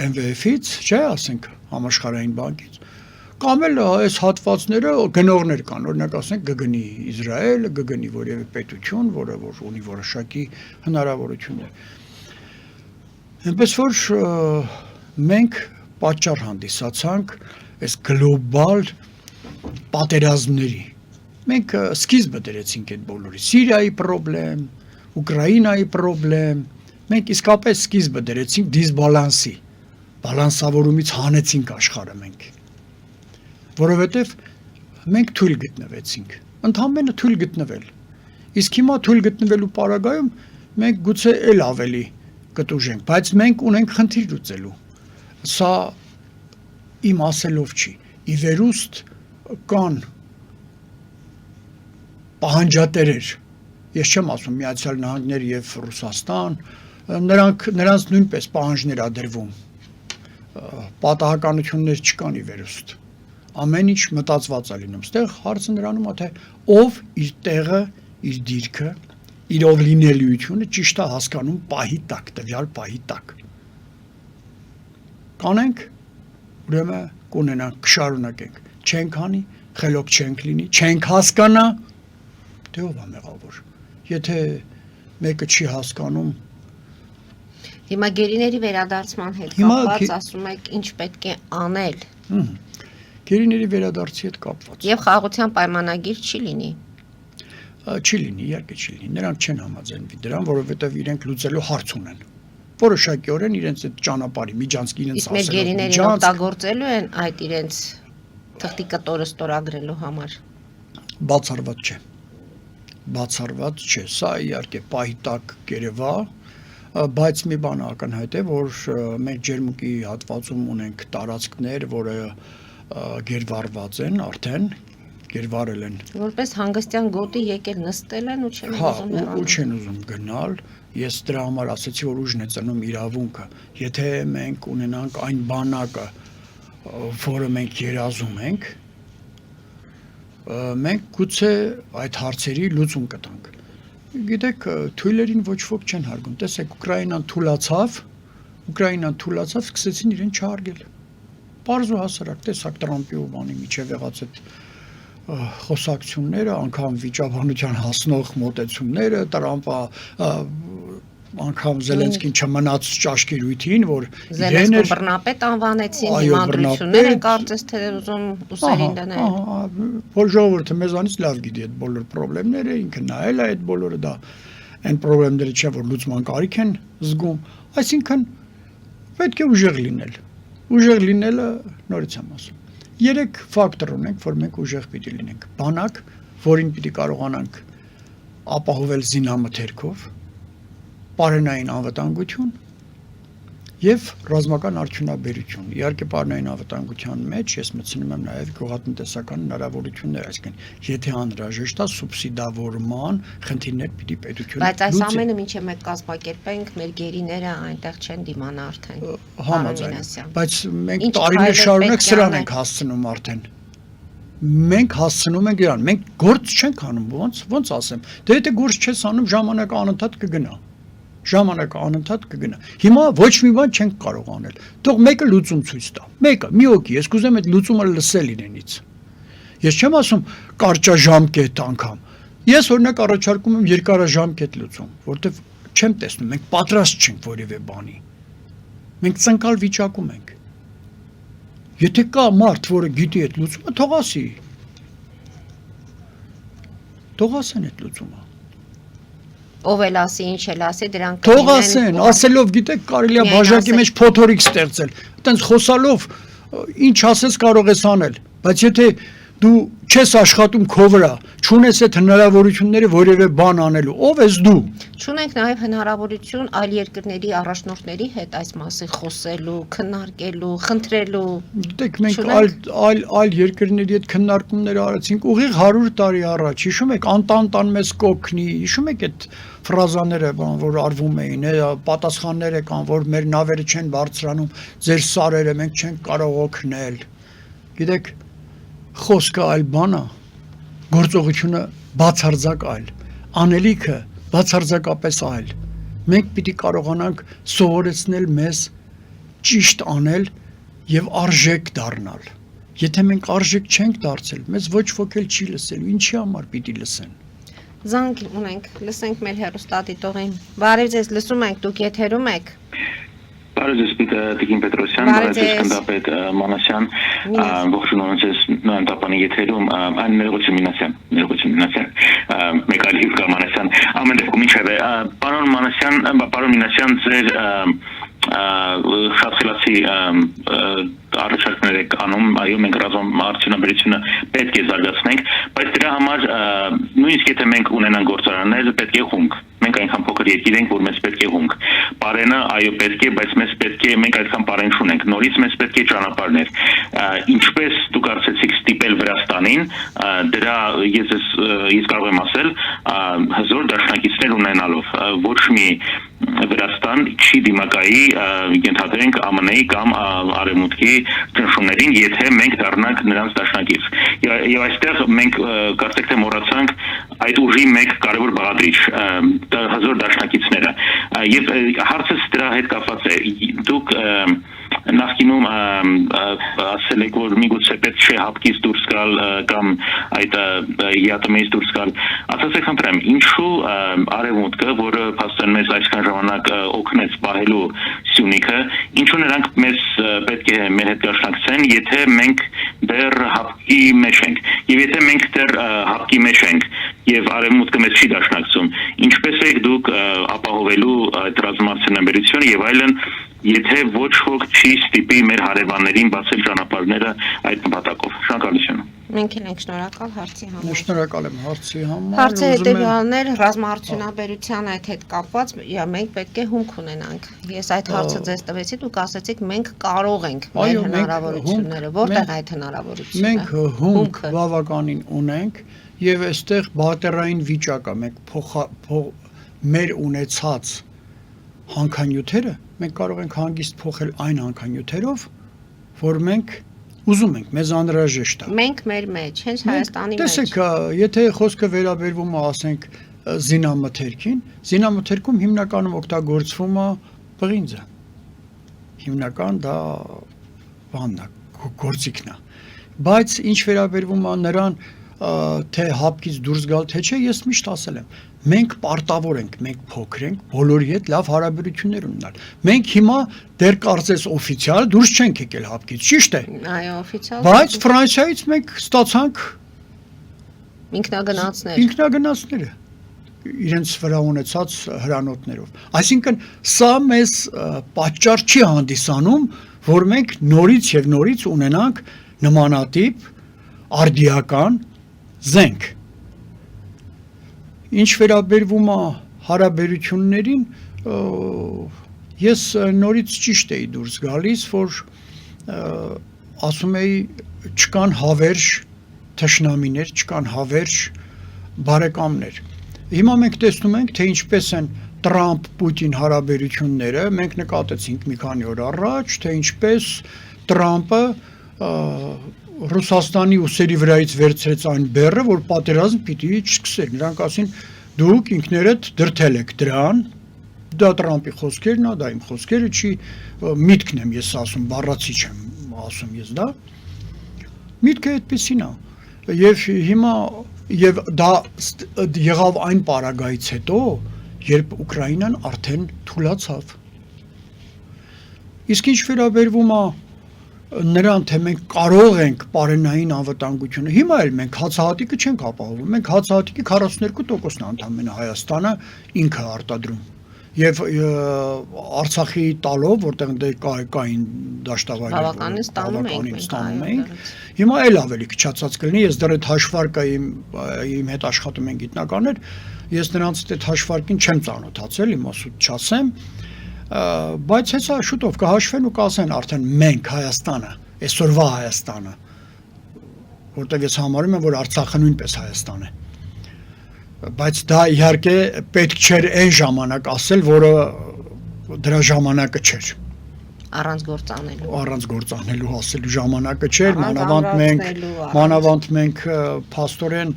MVF-ից, չէ, ասենք համաշխարհային բանկից, կամ էլ այս հատվածները գնողներ կան, օրինակ ասենք կգնի Իսրայել, կգնի որևէ պետություն, որը որ ունի որոշակի հնարավորություններ։ Այնպես որ մենք պատճառ հանդիսացանք այս գլոբալ պատերազմների։ Մենք սկիզբը դրեցինք այդ բոլորի։ Սիրիայի խնդրեմ, Ուկրաինայի խնդրեմ։ Մենք իսկապես սկիզբը դրեցինք դիսբալանսի, բալանսավորումից հանեցինք աշխարհը մենք։ Որովհետև մենք թույլ գտնվեցինք, ընդհանրապես թույլ գտնվել։ Իսկ հիմա թույլ գտնվելու պարագայում մենք գուցե էլ ավելի կտուժենք, բայց մենք ունենք խնդիր լուծելու։ Սա իմ ասելով չի։ Ի վերուստ կան պահանջատերեր։ Ես չեմ ասում Միացյալ Նահանգներ եւ Ռուսաստան, նրանց նույնպես պահանջներ ադրվում։ Պատահականություններ չկան ի վերուստ։ Ամեն ինչ մտածված է լինում։ Այստեղ հարցը նրանում է, թե ով իր տեղը, իր դիրքը, իրով լինելիությունը ճիշտ է հասկանում պահի տակ, տվյալ պահի տակ։ Կանենք, ուրեմն կունենանք, կշարունակենք, չենք անի, խելոք չենք լինի, չենք հասկանա, դե ով է մեղավոր։ Եթե մեկը չի հասկանում, Հիմա գերիների վերադարձման հետ Հիմա կապված ասում եք ինչ պետք է անել գերիների վերադարձի հետ կապված։ եւ խաղաղության պայմանագիր չի լինի։ Չի լինի, իհարկե չի լինի։ Նրանք չեն համաձայնվի դրան, որովհետև իրենք լուծելու հարց ունեն։ Որոշակիորեն իրենց այդ ճանապարհի միջանցքի իրենց Իսկ մեր գերիներին օգտագործելու են այդ իրենց թղթի կտորը ստորագրելու համար։ Բացառված չէ։ Բացառված չէ։ Սա իհարկե պահի տակ կերևա, բայց մի բան ակնհայտ է, որ մենք ջերմուկի հատվածում ունենք տարածքներ, որը գերվարված են արդեն, գերվարել են։ Որպես հանգստյան գոտի եկել նստել են ու չեն ուզում ու հեռանալ։ չեն ուզում գնալ։ Ես դրա համար ասացի, որ ուժն է ծնում իրավունքը։ Եթե մենք ունենանք այն բանակը, որը մենք երազում ենք, մենք գուցե այդ հարցերի լուծում կտանք։ Գիտեք, թույլերին ոչ ոք չեն հարգում։ Տեսեք, Ուկրաինան թուլացավ, սկսեցին իրեն չհարգել։ Պարզ ու հասարակ, տեսակ Տրամպի ու բանի միջև եղած այդ խոսակցությունները, անգամ վիճաբանության հասնող մոտեցումները, Տրամպը անգամ Զելենսկին չմնաց ճաշկերույթին, որ Զելենսկին բռնապետ անվանեցին, հիմա դրություններ են կարծես թե ուզում ուսերին դնել։ Որ ժողովուրդը մեզանից լավ գիտի այդ բոլոր խնդիրները, ինքը նայել է այդ բոլորը, դա այն խնդիրները չէ, որ լուծման կարիք են զգում, այսինքն պետք է ուժեղ լինել։ Ուժեղ լինելը նորից եմ ասում։ 3 ֆակտոր ունենք, որ մենք ուժեղ պիտի լինենք։ Բանակ, որին պիտի կարողանանք ապահովել զինամթերքով, պարենային անվտանգություն եւ ռազմական արդյունաբերություն։ Իհարկե պարենային անվտանգության մեջ ես մտցնում եմ նաեւ գյուղատնտեսական հնարավորություններ, այսինքն եթե անհրաժեշտ է սուբսիդավորման խնդիրներ պիտի պետությունը Բայց այս ամենը մինչև մենք կազմակերպենք, մեր գերիները այնտեղ չեն դիմանա արդեն։ Համաձայն։ Բայց մենք Ինչ տարիներ քայլեր շարունակ պետք է սրան անել։ ենք հասցնում արդեն։ Մենք հասցնում ենք իրան, մենք գործ չենք անում, ոնց ասեմ։ Դե եթե գործ չես անում, ժամանակը անընդհատ կգնա։ Ժամանակը անընդհատ կգնա։ Հիմա ոչ մի բան չենք կարող անել։ Թող մեկը լուծում ցույց տա։ Մեկը, մի օքի, ես կուզեմ այդ լուծումը լսել իրենից։ Ես չեմ ասում կարճաժամկետ անգամ։ Ես օրինակ առաջարկում եմ երկարաժամկետ լուծում, որտեվ չեմ տեսնում, մենք պատրաստ չենք որևէ բանի։ Մենք ցանկալ վիճակում ենք։ Եթե կա մարդ, որը գիտի այդ լուծումը, թող ասի։ Թող ասեն այդ լուծումը։ Ով էլ ասի, ինչ էլ ասի, դրանք Թող կլինեն ասեն, կողմ։ ասելով գիտեք կարելի է Միայն բաժակի ասել։ մեջ փոթորիկ ստեղծել։ Այտենց խոսալով ինչ ասես կարող ես անել, բայց եթե դու չես աշխատում քո վրա, չունես այդ հնարավորությունները որևէ բան անելու, ով ես դու։ Չունենք նաև հնարավորություն այլ երկրների առաջնորդների հետ այս մասին խոսելու, քննարկելու, խնդրելու։ Գիտեք, մենք Չունենք։ այլ երկրների հետ քննարկումներ արեցինք ուղիղ 100 տարի առաջ։ Հիշում եք, անտանտան մեզ կոքնի, հիշում եք այդ ֆրազաները, որ արվում էին, պատասխանները կան, որ մեր նավերը չեն բարձրանում, ձեր սարերը մենք չենք կարող օգնել։ Գիտեք, խոսքը այլ բան է, գործողությունը բացարձակ այլ, անելիքը բացարձակապես այլ։ Մենք պիտի կարողանանք սովորեցնել մեզ ճիշտ անել եւ արժեք դառնալ։ Եթե մենք արժեք չենք դարձել, մեզ ոչ ոք էլ չի լսելու, ինչի համար պիտի լսեն։ Զանգ ունենք, լսենք մեր հեռուստադիտողին։ Բարև ձեզ, լսում ենք, դուք եթերում եք։ Բարև ձեզ Տիկին Պետրոսյան, Բարև բարև ձեզ ձեզ։ Գնդապետ Մանասյան, ողջունում ձեզ նույն տապանի եթերում, այն ներողություն Մինասյան, մեկ այլ Հիվկա Մանասյան, ամեն դեպքում ինչևէ, պարոն Մանասյան, պարոն Մինասյան, ձեր շատ խելացի առաջարկներ եք անում, այո, մենք ռազմական արդյունաբերությունը պետք է զարգացնենք, բայց դրա համար նույնիսկ եթե մենք ունենանք գործարաններ, պետք է հումք։ Մենք այնքան փոքր երկիր ենք, որ մեզ պետք է հումք։ Պարենը այո պետք է, բայց մեզ պետք է, մենք այդքան պարեն չունենք։ Նորից մեզ պետք է ճանապարհներ։ Ինչպես դուք կարծեցիք ստիպել Վրաստանին, դրա ես կարող եմ ասել, հզոր դաշնակիցներ ունենալով, ոչ մի Վրաստան չի դիմակայի ենթադրենք ԱՄՆ-ի կամ Արևմուտքի ճնշումներին, եթե մենք դառնանք նրանց դաշնակից։ Եվ այստեղ մենք կարծեք թե մոռացանք այդ ուժի մեկ կարևոր բաղադրիչ, հզոր դաշնակիցները։ Եվ հարցս դրա հետ կապված է։ Դուք նախկինում ասել եք, որ միգուցե պետք չէ հապկից դուրս գալ կամ այդ ԵԱՏՄ-ից դուրս գալ։ Ասացեք խնդրեմ, ինչու Արևմուտքը, որը փաստորեն մեզ այսքան ժամանակ օգնեց պահելու Սյունիքը, ինչու նրանք մեզ պետք է մեր հետ դաշնակցեն, եթե մենք դեռ հապկի մեջ ենք։ Եվ եթե մենք դեռ հապկի մեջ ենք եւ Արևմուտքը մեզ չի դաշնակցում, ինչպես եք դուք ապահովելու այդ ռազմաարդյունաբերությունը եւ այլն, եթե ոչ ոք չի ստիպի մեր հարևաններին բացել ճանապարհները այդ նպատակով։ Շնորհակալություն։ Մենք ենք շնորհակալ հարցի համար։ Շնորհակալ եմ հարցի համար։ Հարցը հետևյալներ ռազմաարդյունաբերության հետ կապված, մենք պետք է հումք ունենանք։ Ես այդ հարցը ձեզ տվեցի, դուք ասացիք մենք կարող ենք մեր Այո, մենք հնարավորությունները, որտեղ այդ հնարավորությունը։ Մենք հումք բավականին ունենք եւ այստեղ բատերային վիճակը մենք մեր ունեցած հանքանյութերը մենք կարող ենք հանգիստ փոխել այն հանքանյութերով, որ մենք ուզում ենք, մեզ անհրաժեշտ է։ Մենք մեր մեջ, հենց Հայաստանի մեջ։ Տեսեք, եթե խոսքը վերաբերվում է, ասենք, զինամթերքին, զինամթերքում հիմնականում օգտագործվում է պղինձը։ Հիմնական դա բանն է, գործիքն է։ Բայց ինչ վերաբերվում է նրան, թե հապկից դուրս գալ թե չէ, ես միշտ ասել եմ, մենք պարտավոր ենք, մենք փոքր ենք, բոլորի հետ լավ հարաբերություններ ունենալ։ Մենք հիմա դեռ կարծես օֆիցիալ դուրս չենք եկել հապկից, ճիշտ է։ Այո, օֆիցիալ։ Բայց Ֆրանսիայից մենք ստացանք ինքնագնացները իրենց վրա ունեցած հրանոթներով։ Այսինքն սա մեզ պատճառ չի հանդիսանում, որ մենք նորից եւ նորից ունենանք նմանատիպ արդիական զենք։ Ինչ վերաբերվում է հարաբերություններին, ես նորից ճիշտ էի դուրս գալիս, որ ասում էի չկան հավերժ թշնամիներ, չկան հավերժ բարեկամներ։ Հիմա մենք տեսնում ենք, թե ինչպես են Տրամփ-Պուտին հարաբերությունները, մենք նկատեցինք մի քանի օր առաջ, թե ինչպես Տրամփը Ռուսաստանի ուսերի վրայից վերցրեց այն բեռը, որ պատերազմ պիտի չսկսեր։ Նրանք ասին, դուք ինքներդ դրդել եք դրան, դա Տրամփի խոսքերն է, դա իմ խոսքերը չի, միտքն եմ ես ասում, բառացի չեմ ասում ես դա։ Միտքը այդպեսին է։ Եվ հիմա եւ դա եղավ այն պարագայից հետո, երբ Ուկրաինան արդեն թուլացավ։ Իսկ ինչ վերաբերվում է նրան թե մենք կարող ենք պարենային անվտանգությունը, հիմա էլ մենք հացահատիկը չենք ապահովում, մենք հացահատիկի 42%-ն ընդամենը Հայաստանը ինքը արտադրում եւ Արցախի տալով, որտեղ դե կային դաշտավայրեր, Բավականին ստանում էինք, հիմա էլ ավելի քչացած կլինի, ես դեռ այդ հաշվարկը իմ հետ աշխատում են գիտնականներ, ես նրանց այդ հաշվարկին չեմ ծանոթացել, իմա սուտ չասեմ, բայց հեսա շուտով կհաշվեն ու կասեն արդեն մենք Հայաստանը, այսօրվա Հայաստանը, որտեղ ես համարում եմ, որ Արցախը նույնպես Հայաստան է, բայց դա իհարկե պետք չէր այն ժամանակ ասել, որը դրա ժամանակը չէր, առանց գործանելու ասելու ժամանակը չէր, մանավանդ մենք փաստորեն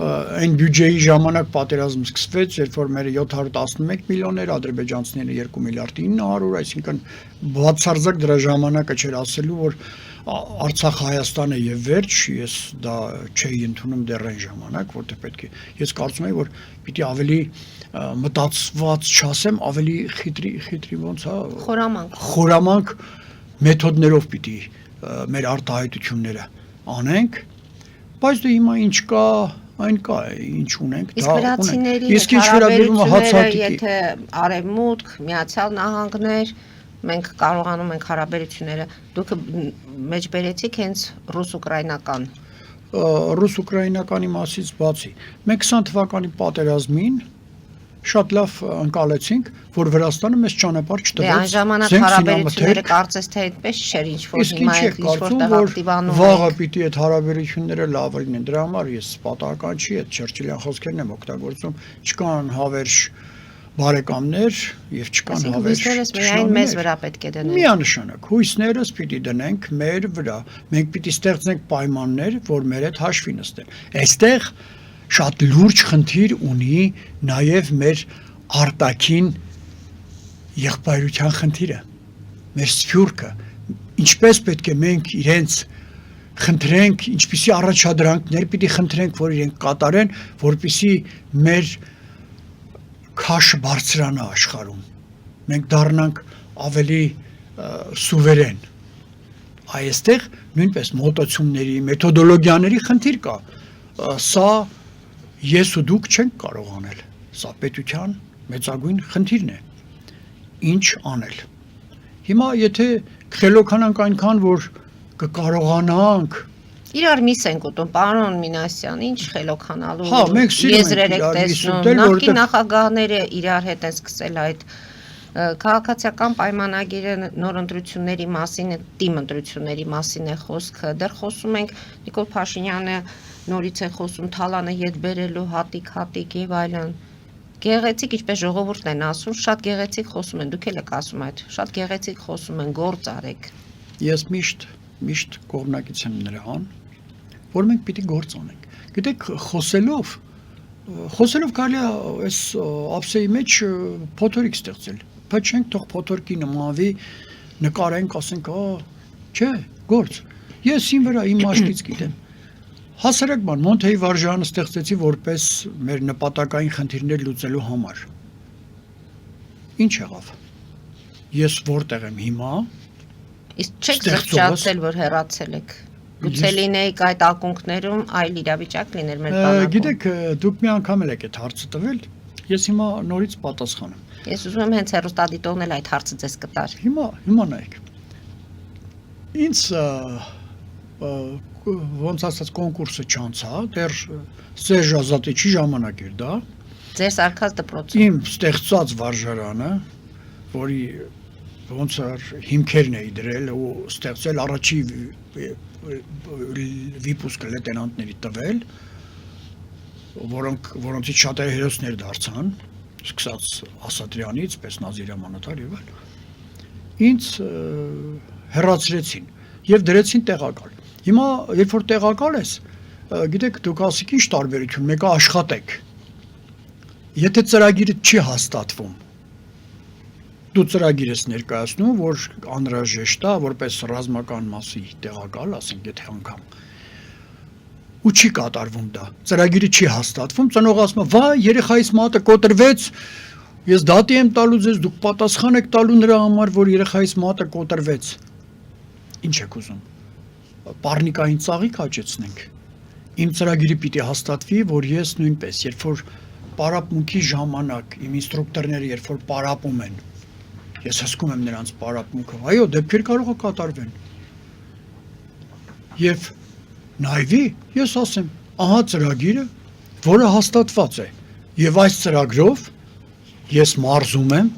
այն բյուջեի ժամանակ պատերազմ սկսվեց, երբ որ մեր 711 միլիոն էր, ադրբեջանցիները 2 միլիարդ 900, այսինքն բացարձակ դրա ժամանակը չէր ասելու, որ Արցախը Հայաստան է եւ վերջ, ես դա չէի ընդունում դեռ այն ժամանակ, որտեղ պետք է, ես կարծում եմ, որ պիտի ավելի մտածված չասեմ, ավելի խիտրի ոնց է, խորամանկ մեթոդներով պիտի մեր արտահայտությունները անենք, բայց դե հիմա ինչ կա, այն կա, ինչ ունենք, դա ունենք։ Իսկ ինչ վերաբերում է հացահատիկի, եթե Արևմուտք, Միացյալ Նահանգներ, մենք կարողանում ենք հարաբերությունները, դուք մեջբերեցիք հենց ռուս-ուկրաինական։ Ռուս-ուկրաինականի մասից բացի, մենք 20 թվականի պատերազմին շատ լավ ընկալեցինք, որ Վրաստանը մեզ ճանապարհ չտվեց։ Դե այն ժամանակ հարաբերությունները կարծես թե այդպես չէր, ինչ որ հիմա է, ինչ որտեղ ակտիվանում եք։ Վաղը պիտի այդ հարաբերությունները լավ լինեն։ Դրա համար ես պատահական չի, այդ Չերչիլյան խոսքերն եմ օգտագործում, չկան հավերժ բարեկամներ եւ չկան հավերժ։ Հույսներս միայն մեզ վրա պետք է դնենք։ Միանշանակ, հույսներս պիտի դնենք մեր վրա։ Մենք պիտի ստեղծենք պայմաններ, որ մեր հետ հաշվի նստեն։ Այստեղ շատ լուրջ խնդիր ունի նաև մեր արտաքին եղբայրության խնդիրը, մեր սփյուռքը, ինչպես պետք է մենք իրենց խնդրենք, ինչպիսի առաջադրանքներ պիտի խնդրենք, որ իրենք կատարեն, որպեսզի մեր քաշը բարձրանա աշխարհում, մենք դառնանք ավելի սուվերեն, այստեղ նույնպես մոտեցումների, մեթոդոլոգիաների խնդիր կա, սա ես ու դուք չենք կարող անել, սա պետության մեծագույն խնդիրն է, ինչ անել։ Հիմա եթե խելոքանանք այնքան, որ կկարողանանք իրար միս ենք ուտում, պարոն Մինասյան, ինչ խելոքանալու եզրեր եք տեսնում, նախկին նախագահները իրար հետ են սկսել այդ քաղաքացիական պայմանագիրը նոր ընտրությունների մասին, թիմ ընտրությունների մասին է խոսքը, դեռ խոսում ենք Նիկոլ Փաշինյանը նորից է խոսում թալանը ետ բերելու հատիկ եւ այլն։ Գեղեցիկ, ինչպես ժողովուրդն են ասում, շատ գեղեցիկ խոսում են, դուք էլ եք ասում այդ, շատ գեղեցիկ խոսում են, գործ արեք։ Ես միշտ կողմնակից եմ նրան, որ մենք պիտի գործ անենք։ Գիտեք, խոսելով կարելի է այս ափսեի մեջ փոթորիկ ստեղծել, բայց չենք թող փոթորկի նմանվի նկարենք, ասենք, չէ, գործ։ Ես իմ վրա իմ մաշկից գիտեմ։ Հասարակ բան, Մոնթեի վարժանը ստեղծեցի որպես մեր նպատակային խնդիրներ լուծելու համար։ Ինչ եղավ։ Ես որտեղ եմ հիմա։ Իսկ չեք զղջացել, որ հեռացել եք։ Գուցե լինեիք այդ ակունքներում այլ իրավիճակ լիներ մեր բանակում։ Գիտեք, դուք մի անգամ էլ եք այդ հարցը տվել, ես հիմա նորից պատասխանեմ։ Ես ուզում եմ հենց հեռուստադիտողն էլ այդ հարցը ձեզ կտար։ Հիմա նայեք։ Ինձ ոնց ասած կոնկուրսը չանցա, դեռ Սերժ Ազատիչի ժամանակ էր դա։ Ձեր սարքած դպրոցը։ Իմ ստեղծած վարժարանը, որի ոնց էր հիմքերն էի դրել ու ստեղծել առաջի վիպուսկը լեյտենանտների տվել, որոնցից շատերը հերոսներ դարձան, սկսած Ասատրյանից, պես Նազիրամանաթար եւ այլ։ Ինձ հեռացրեցին եւ դրեցին տեղակալ։ Հիմա երբ որ տեղակալ ես, գիտեք, դուք ասիք ինչ տարբերություն, մեկը աշխատեք։ Եթե ծրագիրը չի հաստատվում, դու ծրագիր ես ներկայացնում, որ անհրաժեշտ է, որպես ռազմական մասի տեղակալ, ասենք, եթե անգամ ու չի կատարվում դա, ծրագիրը չի հաստատվում, ծնողը ասում է, վայ, երեխայիս մատը կոտրվեց, ես դատի եմ տալու ձեզ, դուք պատասխան եք տալու նրա համար, որ երեխայիս մատը կոտրվեց։ Ինչ եք ուզում։ Պառնիկային ծաղիկ աճեցնենք։ Իմ ծրագիրը պիտի հաստատվի, որ ես նույնպես, երբ որ պարապմունքի ժամանակ իմ ինստրուկտորները երբ որ պարապում են, ես հսկում եմ նրանց պարապմունքը, այո, դեպքեր կարող է կատարվեն։ Եվ նայվի, ես ասեմ, ահա ծրագիրը, որը հաստատված է, եւ այս ծրագրով ես մարզում եմ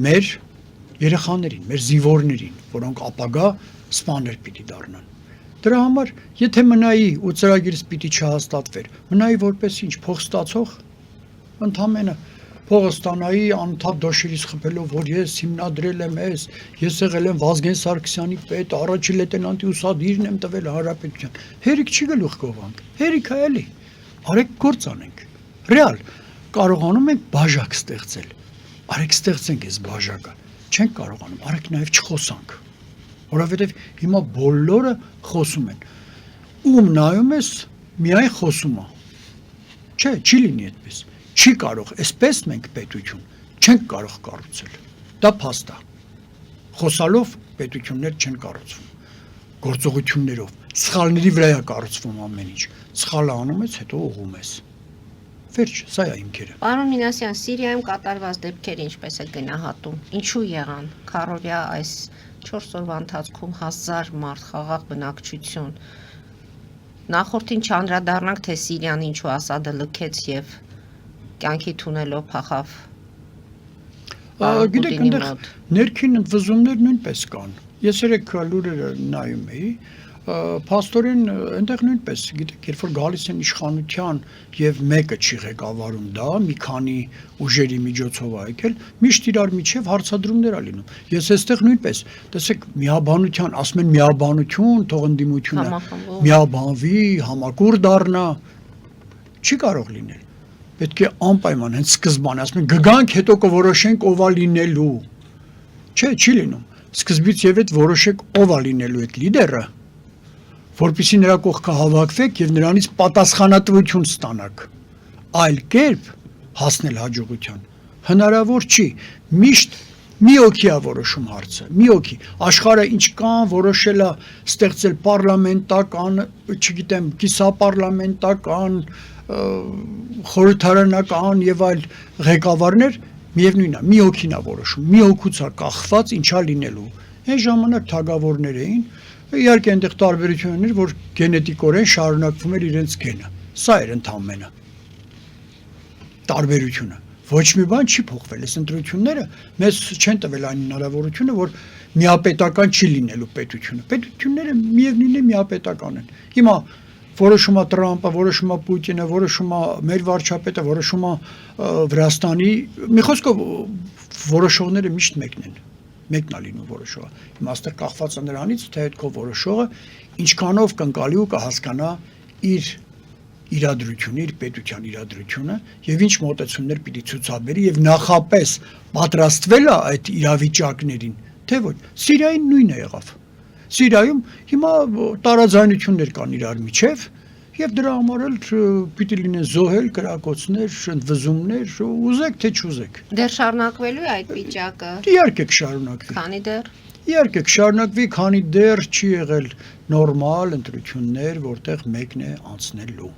մեր երեխաներին, մեր զինվորներին, որոնք ապագա սպաներ պիտի դառնան։ Դրա համար, եթե մնայի ու ծրագիրս պիտի չհաստատվեր, մնայի որպես ինչ, փող ստացող, ընդամենը փողը ստանայի անընդհատ դոշերից խփելով, որ ես հիմնադրել եմ ես եղել եմ Վազգեն Սարգսյանի պետ, առաջին լեյտենանտի ուսադիրն եմ տվել հանրապետության։ Հերիք չի գլուխ գովանք, հերիք է էլի, արեք գործ անենք, ռեալ, կարողանում ենք բաժակ ստեղծել, արեք ստեղծենք այս բաժակը, չենք կարողանում, արեք նաև չխոսանք, որովհետև հիմա բոլորը խոսում են, ում նայում ես միայն խոսում է, չէ, չի լինի այդպես, չի կարող, այսպես մենք պետություն չենք կարող կառուցել, դա փաստ է, խոսալով պետություններ չեն կառուցվում, գործողություններով, սխալների վրա է կառուցվում ամեն ինչ, սխալը անում ես, հետո ուղում ես, վերջ, սա է իմ կերը։ Պարոն Մինասյան, Սիրիայում կատարված դեպքերը ինչպես է գնահատում, ինչու եղան, քառօրյա այս 4 օրվա ընթացքում 1000 մարդ խաղաղ բնակչություն, նախորդին չանդրադառնանք, թե Սիրիան ինչու Ասադը լքեց եւ կյանքի թունելով փախավ։ Գիտեք, այնտեղ ներքին ընդվզումներ նույնպես կան։ Ես երեք լուրերը նայում էի, փաստորեն այնտեղ նույնպես, գիտեք, երբ որ գալիս են իշխանության եւ մեկը չի ղեկավարում դա, մի քանի ուժերի միջոցով է եկել, միշտ իրար միջև հարցադրումներ ա լինում։ Ես այստեղ նույնպես, տեսեք, միաբանության, ասում են միաբանություն, թող ընդդիմությունը միաբանվի, համակուր դառնա, չի կարող լինել։ Պետք է անպայման հենց սկզբան, ասում են գգանք, հետո կորոշենք ով է լինելու։ Չէ, չի լինում։ Սկզբից եւ այդ որոշեք ով է լինելու այդ լիդերը, որպեսզի նրա կողքը հավաքվեք եւ նրանից պատասխանատվություն ստանաք։ Այլ կերպ հասնել հաջողության հնարավոր չի։ Միշտ մի օքի է որոշում հարցը, մի օքի։ Աշխարհը ինչ կան, որոշել է ստեղծել պարլամենտական, չգիտեմ, կիսապարլամենտական, խորհրդարանական եւ այլ ղեկավարներ, միևնույնն է, մի օքին է որոշում, մի օքուց է կախված ինչա լինելու։ Այն ժամանակ թագավորներ էին, իհարկե այնտեղ տարբերություններ, որ գենետիկորեն շարունակվում էր իրենց գենը։ Սա էր ընդամենը տարբերությունը։ Ոչ մի բան չի փոխվել, այս ընտրությունները մեզ չեն տվել այն հնարավորությունը, որ միապետական չի լինելու պետությունը։ Պետությունները միևնույնն է միապետական են։ Հիմա որոշում է Տրամպը, որոշում է Պուտինը, որոշում է մեր վարչապետը, որոշում է Վրաստանի, մի խոսքով որոշողները միշտ մեկն են։ Մեկն է լինում որոշողը։ Հիմա այստեղ կախված է նրանից, թե այդ քո որոշողը ինչքանով կընկալի ու կհասկանա իր իրադրությունը, իր պետության իրադրությունը եւ ինչ մոտեցումներ պիտի ցուցաբերի եւ նախապես պատրաստվել է այդ իրավիճակներին, թե ոչ։ Սիրիային նույնը եղավ։ Սիրիայում հիմա տարաձայնություններ կան իրար միջև եւ դրա համար էլ պիտի լինեն զոհել, կրակոցներ, ընդվզումներ, ուզեք թե չուզեք։ Դեռ շարունակվելու է այդ վիճակը։ Իհարկե կշարունակվի։ Քանի դեռ։ Իհարկե կշարունակվի, քանի դեռ չի եղել նորմալ ընտրություններ, որտեղ մեկն է անցնելու։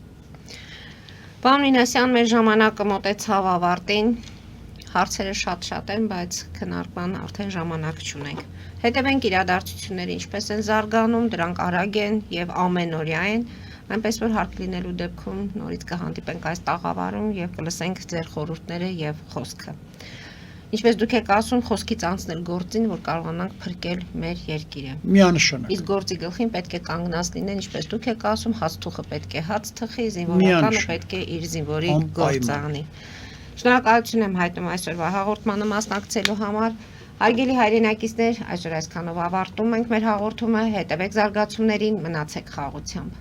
Պարոն Մինասյան, մեր ժամանակը մոտեցավ ավարտին, հարցերը շատ են, բայց քննարկման արդեն ժամանակ չունենք։ Հետևենք իրադարձությունները ինչպես են զարգանում, դրանք արագ են եւ ամենօրյա են, այնպես որ հարկ լինելու դեպքում նորից կհանդիպենք այս տաղավարում եւ կլսենք ձեր խորհուրդները եւ խոսքը։ Ինչպես դուք եք ասում, խոսքից անցնել գործին, որ կարողանանք փրկել մեր երկիրը։ Միանշանակ։ Իսկ գործի գլխին պետք է կանգնած լինեն, ինչպես դուք եք ասում, հացթուխը պետք է հաց թխի, զինվորականը պետք է իր զինվորի գործը անի։ Շնորհակալություն եմ հայտնում այսօրվա հաղորդմանը մասնակցելու համար։ Հարգելի հայրենակիցներ, այսօր այսքանով ավարտում ենք մեր հաղորդումը, հետևեք զարգացումներին, մնացեք խաղաղությամբ։